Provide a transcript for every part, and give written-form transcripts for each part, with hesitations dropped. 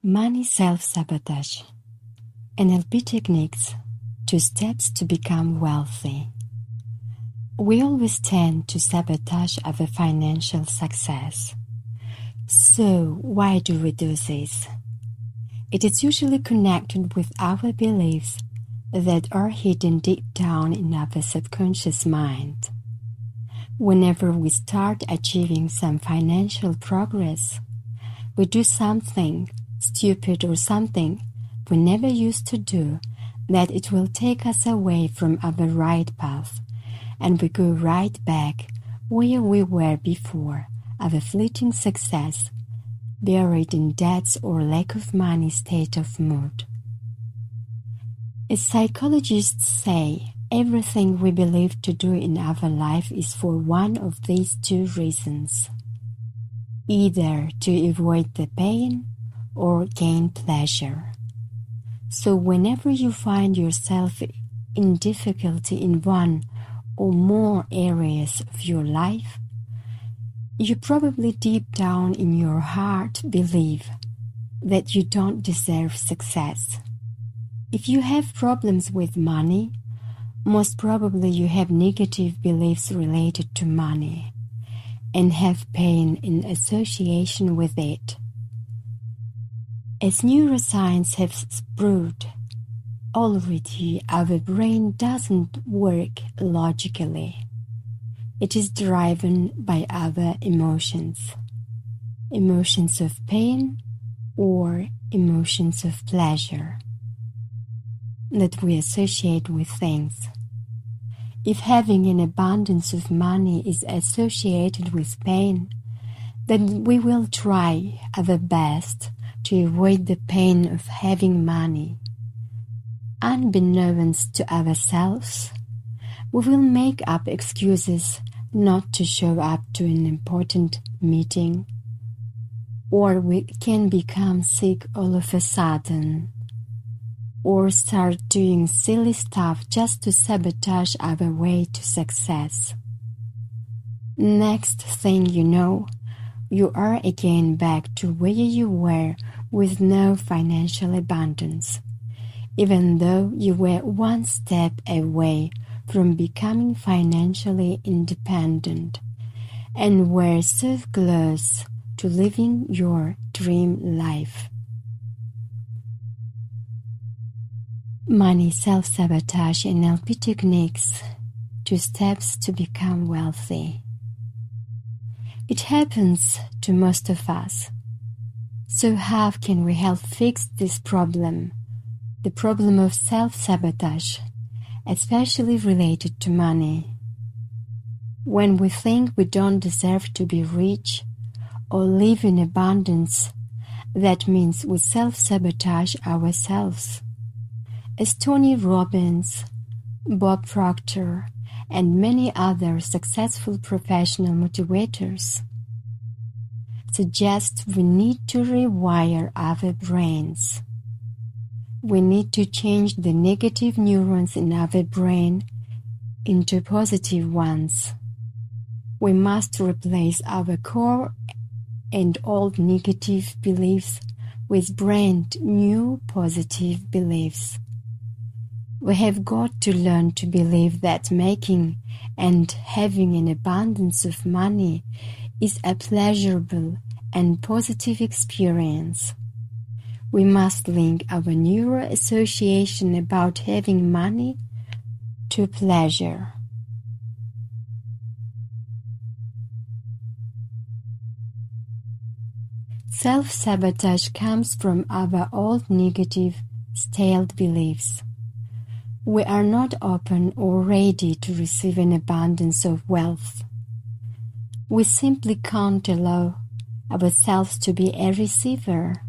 Money self-sabotage. NLP techniques, 2 steps to become wealthy. We always tend to sabotage our financial success. So why do we do this? It is usually connected with our beliefs that are hidden deep down in our subconscious mind. Whenever we start achieving some financial progress, we do something stupid or something we never used to do, that it will take us away from our right path, and we go right back where we were before our fleeting success, buried in debts or lack of money state of mood. As psychologists say, everything we believe to do in our life is for one of these 2 reasons: either to avoid the pain or gain pleasure. So whenever you find yourself in difficulty in one or more areas of your life, you probably deep down in your heart believe that you don't deserve success. If you have problems with money, most probably you have negative beliefs related to money and have pain in association with it. As neuroscience has proved already, our brain doesn't work logically. It is driven by our emotions of pain or emotions of pleasure that we associate with things. If having an abundance of money is associated with pain, then we will try our best to avoid the pain of having money. Unbeknownst to ourselves, we will make up excuses not to show up to an important meeting, or we can become sick all of a sudden, or start doing silly stuff just to sabotage our way to success. Next thing you know, you are again back to where you were with no financial abundance, even though you were one step away from becoming financially independent and were so close to living your dream life. Money self-sabotage NLP techniques, 2 steps to become wealthy. It happens to most of us. So how can we help fix this problem, the problem of self-sabotage, especially related to money? When we think we don't deserve to be rich or live in abundance, that means we self-sabotage ourselves. As Tony Robbins, Bob Proctor, and many other successful professional motivators suggest, we need to rewire our brains. We need to change the negative neurons in our brain into positive ones. We must replace our core and old negative beliefs with brand new positive beliefs. We have got to learn to believe that making and having an abundance of money is a pleasurable and positive experience. We must link our neuro association about having money to pleasure. Self-sabotage comes from our old negative, stale beliefs. We are not open or ready to receive an abundance of wealth. We simply can't allow ourselves to be a receiver.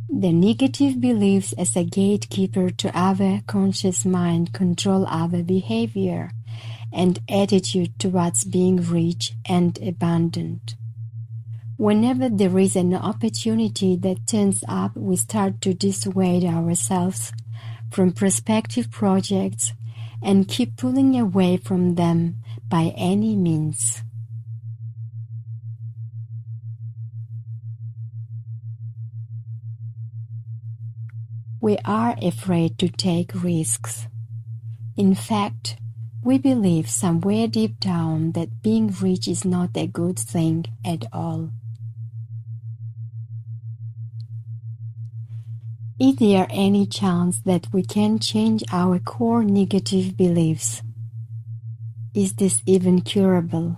The negative beliefs as a gatekeeper to our conscious mind control our behavior and attitude towards being rich and abundant. Whenever there is an opportunity that turns up, we start to dissuade ourselves from prospective projects and keep pulling away from them by any means. We are afraid to take risks. In fact, we believe somewhere deep down that being rich is not a good thing at all. Is there any chance that we can change our core negative beliefs? Is this even curable?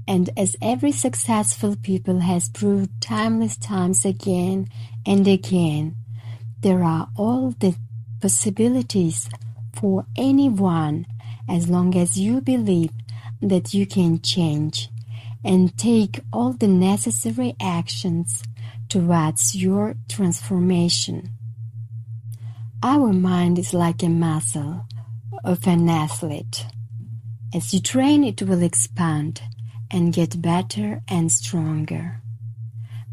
And as every successful people has proved timeless times again and again, there are all the possibilities for anyone as long as you believe that you can change and take all the necessary actions towards your transformation. Our mind is like a muscle of an athlete. As you train, it will expand and get better and stronger.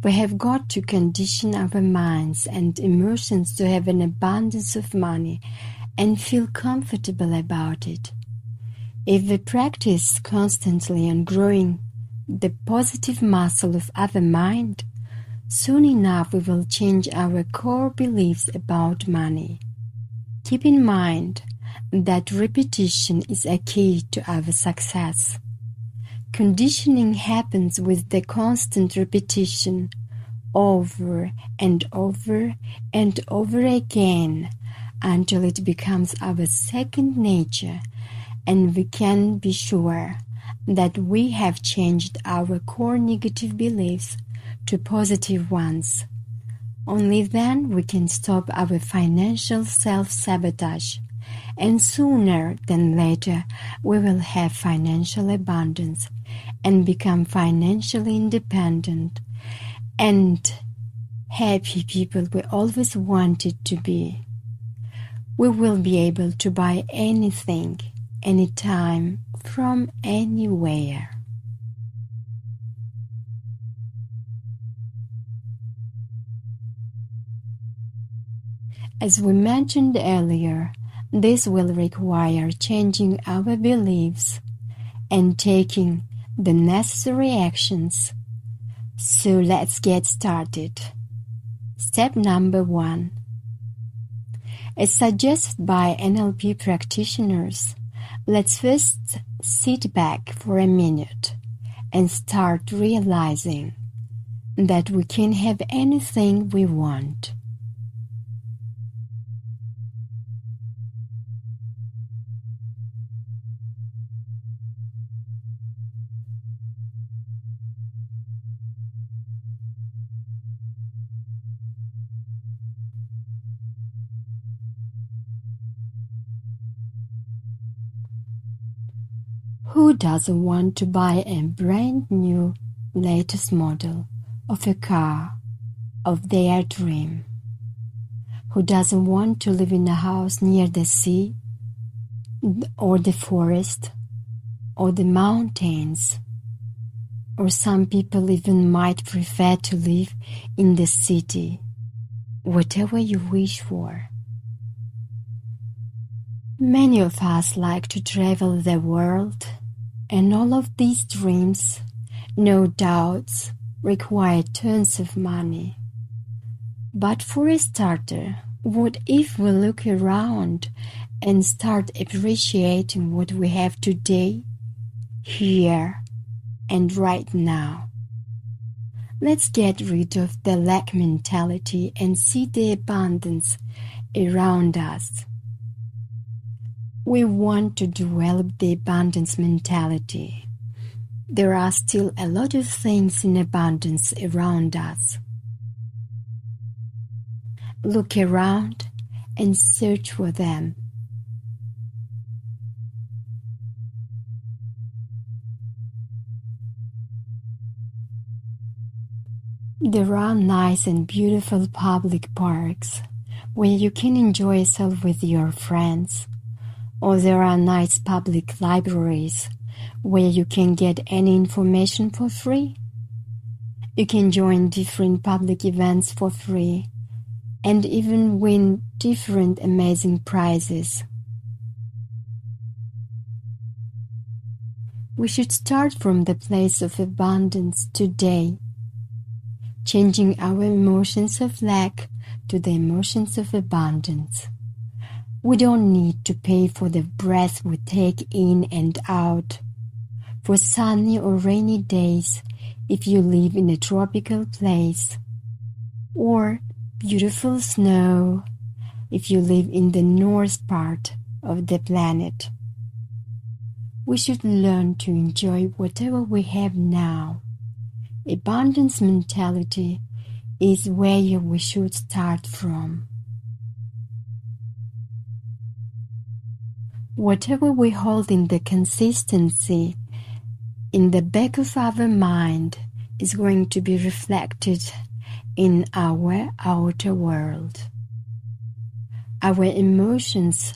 We have got to condition our minds and emotions to have an abundance of money and feel comfortable about it. If we practice constantly on growing the positive muscle of our mind, soon enough we will change our core beliefs about money. Keep in mind that repetition is a key to our success. Conditioning happens with the constant repetition over and over and over again until it becomes our second nature and we can be sure that we have changed our core negative beliefs to positive ones. Only then we can stop our financial self-sabotage, and sooner than later we will have financial abundance and become financially independent and happy people we always wanted to be. We will be able to buy anything, anytime, from anywhere. As we mentioned earlier, this will require changing our beliefs and taking the necessary actions. So let's get started. Step number 1. As suggested by NLP practitioners, let's first sit back for a minute and start realizing that we can have anything we want. Who doesn't want to buy a brand new latest model of a car of their dream? Who doesn't want to live in a house near the sea or the forest or the mountains? Or some people even might prefer to live in the city, whatever you wish for. Many of us like to travel the world, and all of these dreams, no doubt, require tons of money. But for a starter, what if we look around and start appreciating what we have today, here, and right now? Let's get rid of the lack mentality and see the abundance around us. We want to develop the abundance mentality. There are still a lot of things in abundance around us. Look around and search for them. There are nice and beautiful public parks where you can enjoy yourself with your friends. Or there are nice public libraries where you can get any information for free. You can join different public events for free and even win different amazing prizes. We should start from the place of abundance today. changing our emotions of lack to the emotions of abundance. We don't need to pay for the breath we take in and out, for sunny or rainy days if you live in a tropical place, or beautiful snow if you live in the north part of the planet. We should learn to enjoy whatever we have now. Abundance mentality is where we should start from. Whatever we hold in the consistency in the back of our mind is going to be reflected in our outer world. Our emotions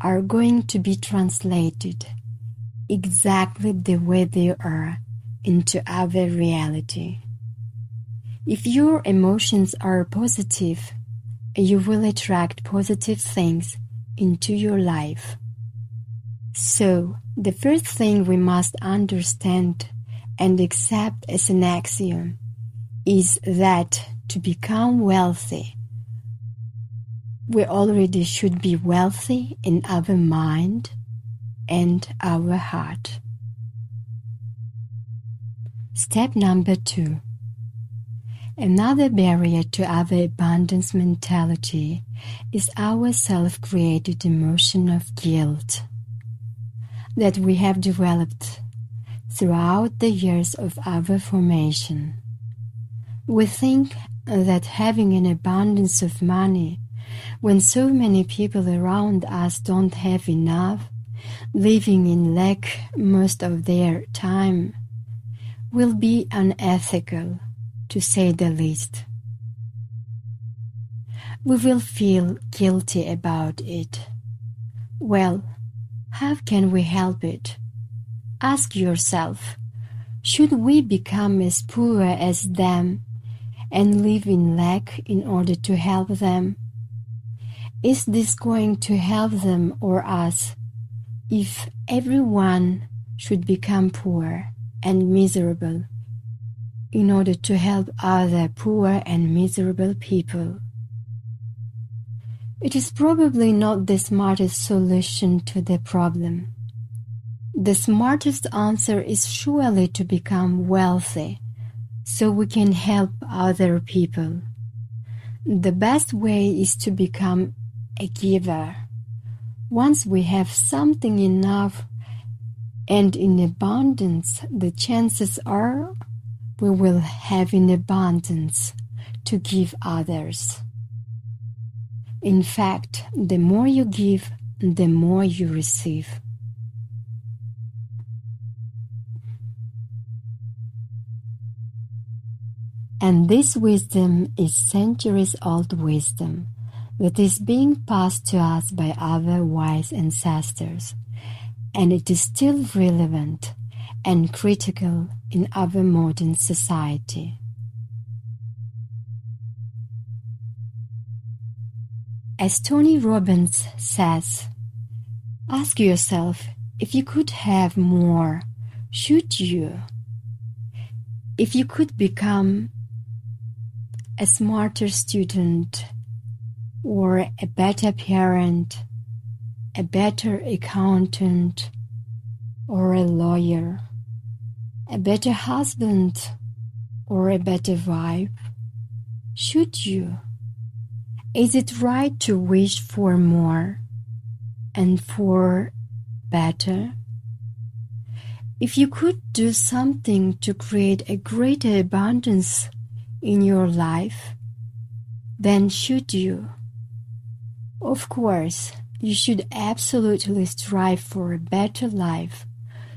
are going to be translated exactly the way they are into our reality. If your emotions are positive, you will attract positive things into your life. So, the first thing we must understand and accept as an axiom is that to become wealthy, we already should be wealthy in our mind and our heart. Step number 2. Another barrier to our abundance mentality is our self-created emotion of guilt that we have developed throughout the years of our formation. We think that having an abundance of money when so many people around us don't have enough, living in lack most of their time, will be unethical, to say the least. We will feel guilty about it. Well, how can we help it? Ask yourself, should we become as poor as them and live in lack in order to help them? Is this going to help them or us if everyone should become poor and miserable in order to help other poor and miserable people? It is probably not the smartest solution to the problem. The smartest answer is surely to become wealthy so we can help other people. The best way is to become a giver. Once we have something enough and in abundance, the chances are we will have in abundance to give others. In fact, the more you give, the more you receive. And this wisdom is centuries-old wisdom that is being passed to us by our wise ancestors, and it is still relevant and critical in our modern society. As Tony Robbins says, ask yourself, if you could have more, should you? If you could become a smarter student, or a better parent, a better accountant, or a lawyer, a better husband, or a better wife, should you? Is it right to wish for more and for better? If you could do something to create a greater abundance in your life, then should you? Of course, you should absolutely strive for a better life,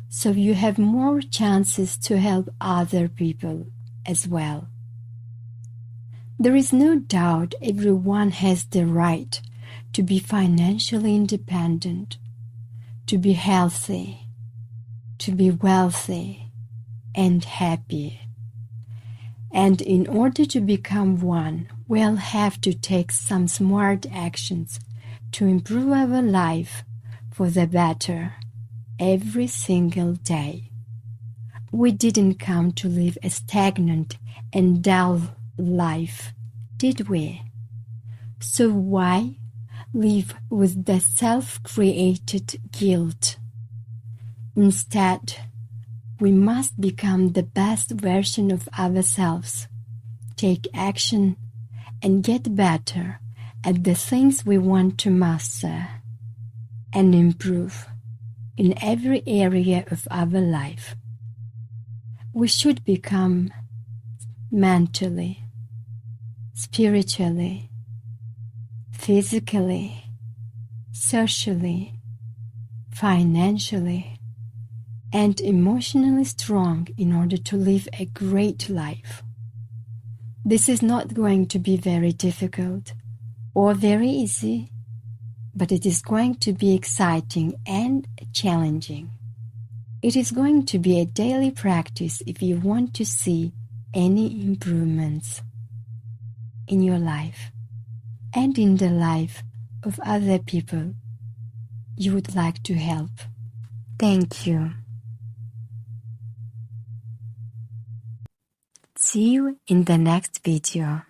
so you have more chances to help other people as well. There is no doubt everyone has the right to be financially independent, to be healthy, to be wealthy and happy. And in order to become one, we'll have to take some smart actions to improve our life for the better every single day. We didn't come to live a stagnant and dull life, did we? So why live with the self-created guilt? Instead, we must become the best version of ourselves, take action, and get better at the things we want to master and improve in every area of our life. We should become mentally, spiritually, physically, socially, financially, and emotionally strong in order to live a great life. This is not going to be very difficult or very easy, but it is going to be exciting and challenging. It is going to be a daily practice if you want to see any improvements in your life and in the life of other people you would like to help. Thank you. See you in the next video.